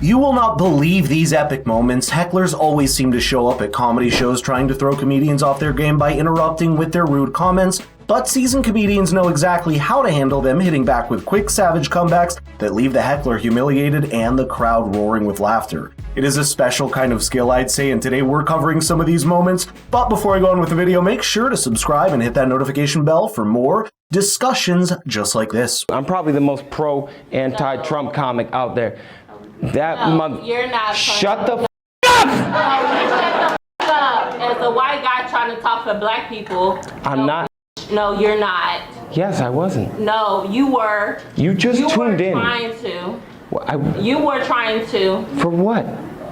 You will not believe these epic moments. Hecklers always seem to show up at comedy shows trying to throw comedians off their game by interrupting with their rude comments, but seasoned comedians know exactly how to handle them, hitting back with quick, savage comebacks that leave the heckler humiliated and the crowd roaring with laughter. It is a special kind of skill, I'd say, and today we're covering some of these moments. But before I go on with the video, make sure to subscribe and hit that notification bell for more discussions just like this. I'm probably the most pro-anti-Trump comic out there. You're not. Shut the f*** up! Shut the f*** up. As a white guy trying to talk for black people. I'm not. No, you're not. Yes, I wasn't. No, you were. You just tuned in. You were trying to. Well, you were trying to. For what?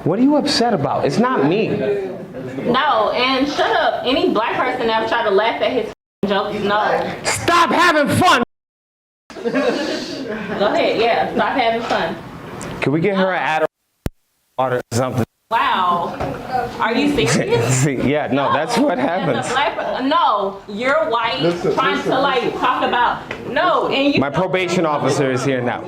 What are you upset about? It's not me. No, and shut up. Any black person ever tried to laugh at his jokes? No. Stop having fun! Go ahead, yeah. Stop having fun. Can we get her an Adderall water or something? Wow. Are you serious? Yeah, no, that's what happens. No, you're white, trying to like talk about, no. And you. My probation officer is here now.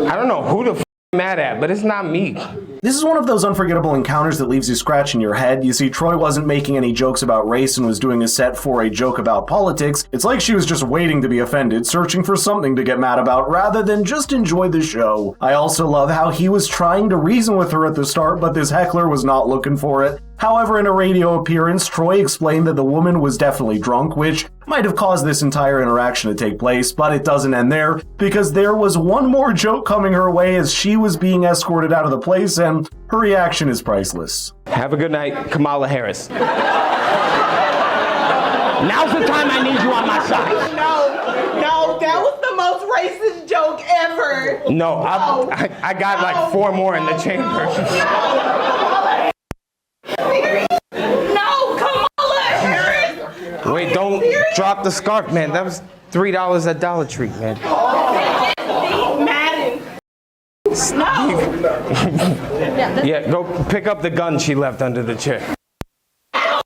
I don't know who the f mad at, but it's not me. This is one of those unforgettable encounters that leaves you scratching your head. You see, Troy wasn't making any jokes about race and was doing a set for a joke about politics. It's like she was just waiting to be offended, searching for something to get mad about rather than just enjoy the show. I also love how he was trying to reason with her at the start, but this heckler was not looking for it. However, in a radio appearance, Troy explained that the woman was definitely drunk, which might have caused this entire interaction to take place, but it doesn't end there, because there was one more joke coming her way as she was being escorted out of the place, and her reaction is priceless. Have a good night, Kamala Harris. Now's the time I need you on my side. No, that was the most racist joke ever. No, I got like 4 more in the chamber. No, Kamala Harris. Wait, don't drop the scarf, man. That was $3 at Dollar Tree, man. Madden. No. Yeah, go pick up the gun she left under the chair. Are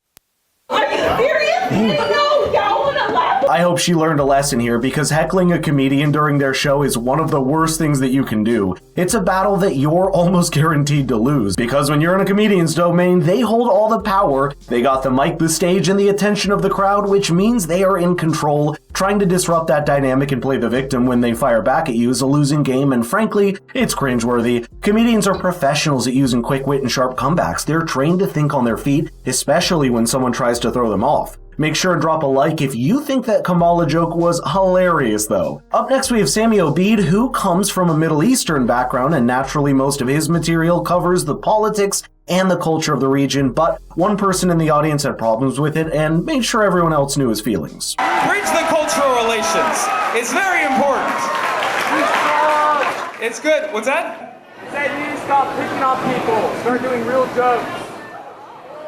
you serious? No, y'all wanna laugh? I hope she learned a lesson here, because heckling a comedian during their show is one of the worst things that you can do. It's a battle that you're almost guaranteed to lose, because when you're in a comedian's domain, they hold all the power. They got the mic, the stage, and the attention of the crowd, which means they are in control. Trying to disrupt that dynamic and play the victim when they fire back at you is a losing game, and frankly, it's cringeworthy. Comedians are professionals at using quick wit and sharp comebacks. They're trained to think on their feet, especially when someone tries to throw them off. Make sure and drop a like if you think that Kamala joke was hilarious, though. Up next, we have Sammy Obeid, who comes from a Middle Eastern background, and naturally most of his material covers the politics and the culture of the region, but one person in the audience had problems with it and made sure everyone else knew his feelings. Bridge the cultural relations. It's very important. It's good. What's that? He said you need to stop picking on people. Start doing real jokes.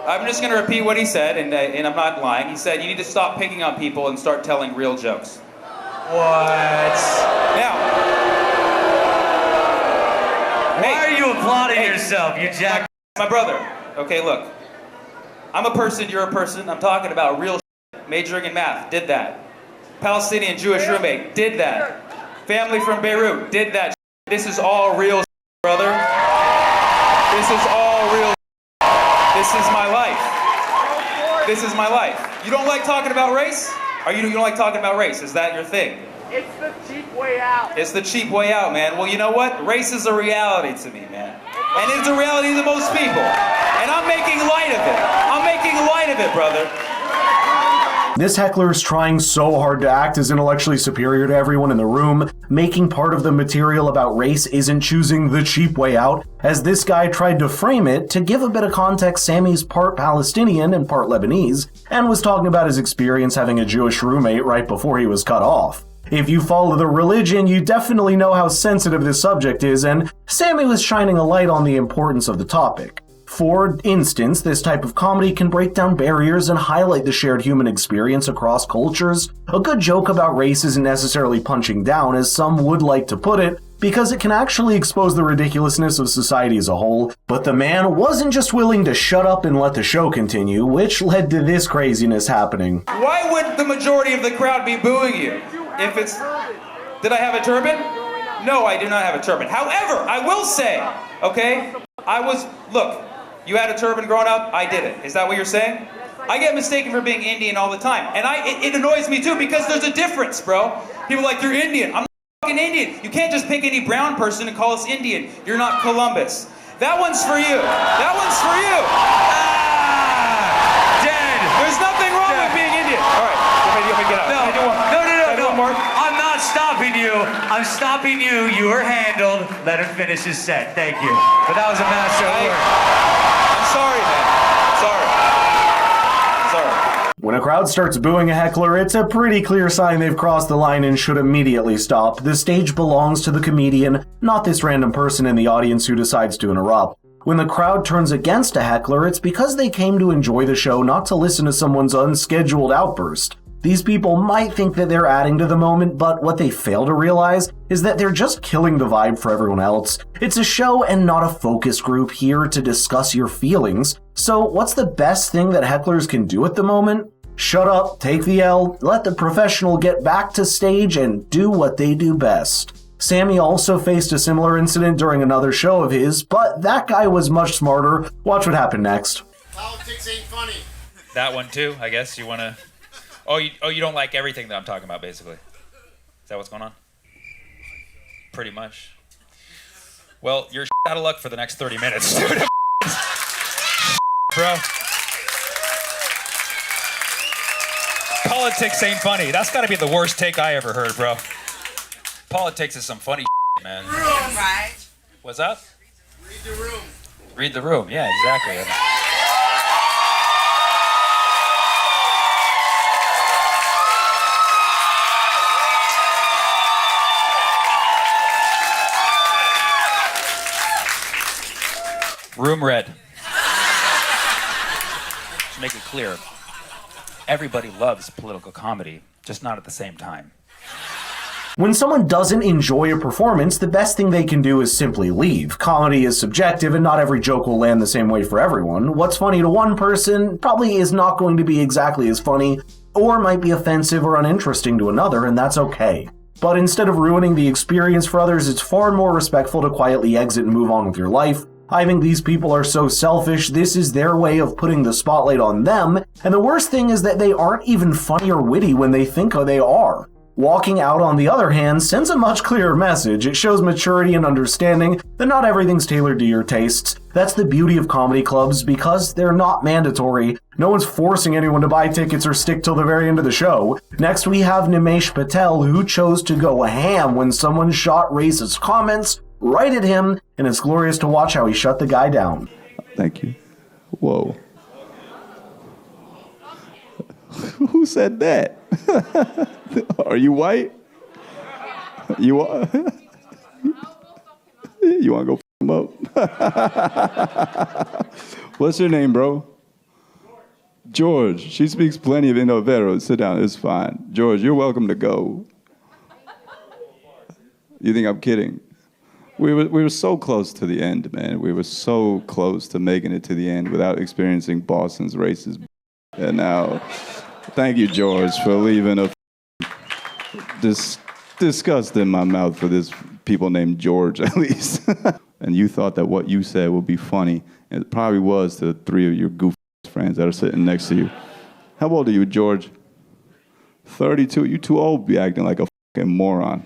I'm just going to repeat what he said, and I'm not lying. He said you need to stop picking on people and start telling real jokes. What? Now. Why are you applauding yourself, you jack? My brother. Okay, look. I'm a person, you're a person. I'm talking about real shit. Majoring in math, did that. Palestinian Jewish roommate, did that. Family from Beirut, did that. This is all real shit, brother. This is all real shit. This is my life. This is my life. You don't like talking about race? Or you don't like talking about race? Is that your thing? It's the cheap way out. It's the cheap way out, man. Well, you know what? Race is a reality to me, man. And it's a reality to most people. And I'm making light of it. I'm making light of it, brother. This heckler is trying so hard to act as intellectually superior to everyone in the room. Making part of the material about race isn't choosing the cheap way out, as this guy tried to frame it. To give a bit of context, Sammy's part Palestinian and part Lebanese, and was talking about his experience having a Jewish roommate right before he was cut off. If you follow the religion, you definitely know how sensitive this subject is, and Sammy was shining a light on the importance of the topic. For instance, this type of comedy can break down barriers and highlight the shared human experience across cultures. A good joke about race isn't necessarily punching down, as some would like to put it, because it can actually expose the ridiculousness of society as a whole. But the man wasn't just willing to shut up and let the show continue, which led to this craziness happening. Why would the majority of the crowd be booing you? If it's... Did I have a turban? No, I do not have a turban. However, I will say, okay, look, you had a turban growing up, I didn't. Is that what you're saying? I get mistaken for being Indian all the time. And it annoys me too because there's a difference, bro. People are like, you're Indian. I'm not fucking Indian. You can't just pick any brown person and call us Indian. You're not Columbus. That one's for you. That one's for you. Dead. There's nothing wrong with being Indian. All right, you want me to get out? No, Can I do one? no, Can I do one more? I'm not stopping you. I'm stopping you. You are handled. Let him finish his set. Thank you. But that was a master of work. I'm sorry, man. Sorry. When a crowd starts booing a heckler, it's a pretty clear sign they've crossed the line and should immediately stop. The stage belongs to the comedian, not this random person in the audience who decides to interrupt. When the crowd turns against a heckler, it's because they came to enjoy the show, not to listen to someone's unscheduled outburst. These people might think that they're adding to the moment, but what they fail to realize is that they're just killing the vibe for everyone else. It's a show and not a focus group here to discuss your feelings. So what's the best thing that hecklers can do at the moment? Shut up, take the L, let the professional get back to stage and do what they do best. Sammy also faced a similar incident during another show of his, but that guy was much smarter. Watch what happened next. Politics ain't funny. That one too, I guess. You want to... Oh, you don't like everything that I'm talking about, basically. Is that what's going on? Pretty much. Well, you're out of luck for the next 30 minutes, dude. Bro. Politics ain't funny. That's got to be the worst take I ever heard, bro. Politics is some funny man. Room, right? What's up? Read the room. Read the room. Yeah, exactly. Room read. To make it clear, everybody loves political comedy, just not at the same time. When someone doesn't enjoy a performance, the best thing they can do is simply leave. Comedy is subjective and not every joke will land the same way for everyone. What's funny to one person probably is not going to be exactly as funny, or might be offensive or uninteresting to another, and that's okay. But instead of ruining the experience for others, it's far more respectful to quietly exit and move on with your life. I think these people are so selfish, this is their way of putting the spotlight on them, and the worst thing is that they aren't even funny or witty when they think they are. Walking out, on the other hand, sends a much clearer message. It shows maturity and understanding that not everything's tailored to your tastes. That's the beauty of comedy clubs, because they're not mandatory. No one's forcing anyone to buy tickets or stick till the very end of the show. Next we have Nimesh Patel, who chose to go ham when someone shot racist comments right at him, and it's glorious to watch how he shut the guy down. Thank you. Whoa. Who said that? Are you white? You want? You want to go f him up? What's your name, bro? George. She speaks plenty of Indo-Vero. Sit down. It's fine. George, you're welcome to go. You think I'm kidding? We were so close to the end, man. We were so close to making it to the end without experiencing Boston's racist. And now, thank you, George, for leaving a disgust in my mouth for this people named George, at least. And you thought that what you said would be funny, and it probably was to the three of your goofy friends that are sitting next to you. How old are you, George? 32? You too old to be acting like a fucking moron.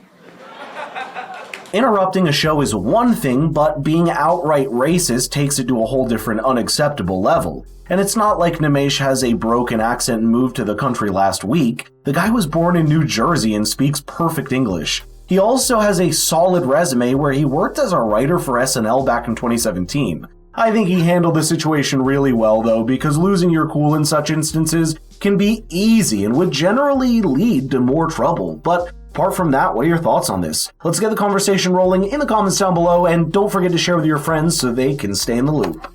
Interrupting a show is one thing, but being outright racist takes it to a whole different unacceptable level. And it's not like Nimesh has a broken accent and moved to the country last week. The guy was born in New Jersey and speaks perfect English. He also has a solid resume where he worked as a writer for SNL back in 2017. I think he handled the situation really well though, because losing your cool in such instances can be easy and would generally lead to more trouble. But apart from that, what are your thoughts on this? Let's get the conversation rolling in the comments down below, and don't forget to share with your friends so they can stay in the loop.